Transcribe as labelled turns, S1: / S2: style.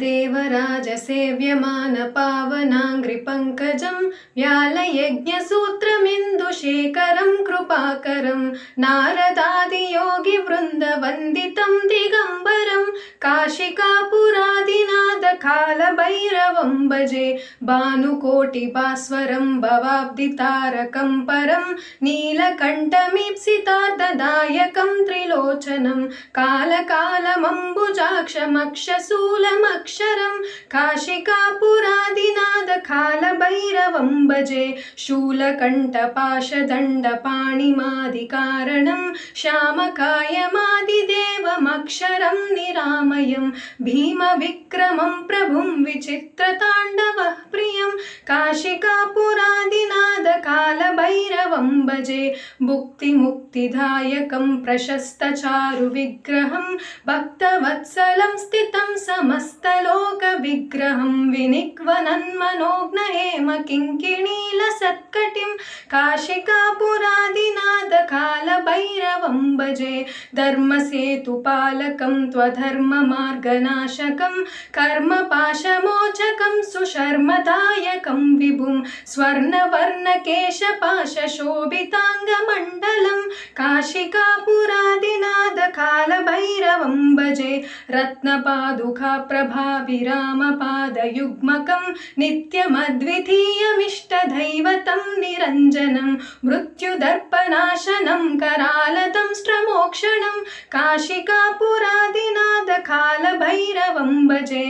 S1: देवराजसेव्यमानपावनाङ्घ्रिपङ्कजं व्यालयज्ञसूत्रमिन्दुशेखरं कृपाकरं नारदादियोगिवृन्दवन्दितं दिगम्बरं काशिकापुरादिनाथकालभैरवं भजे भानुकोटिभास्वरं भवाब्धितारकं परं नीलकण्ठमीप्सितार्थदायकं त्रिलोचनं कालकालमम्बुजाक्षमक्षशूलमक्षरं काशिकापुरादिनाथकालभैरवं भजे शूलकण्ठपाशदण्डपाणिमादिकारणं श्यामकायमादिदेवमक्षरं निरामयं भीमविक्रमं प्रभुं विचित्रताण्डवः प्रियं काशिकापुरादिनाथकालभैरवं भजे भुक्तिमुक्तिदायकं प्रशस्तचारुविग्रहं भक्तवत्सलं स्थितं समस्तलोकविग्रहं विनिक्वनन्मनोज्ञहेमकिङ्किणीलसत्कटिं काशिकापुरादिनाथकालभैरवं भजे धर्मसेतुपालकं त्वधर्ममार्गनाशकं कर्मपाशमोचकं सुशर्मदायकं विभुं स्वर्णवर्णकेशपाशशोभिताङ्गमण्डलं काशिकापुरादिनाथकालभैरवं भजे रत्नपादुकाप्रभाभिरामपादयुग्मकं नित्यमद्वितीयमिष्टदैवतं निरञ्जनं मृत्युदर्पनाशनं करालदंष्ट्रमोक्षणं काशिकापुरादिनाथकालभैरवं भजे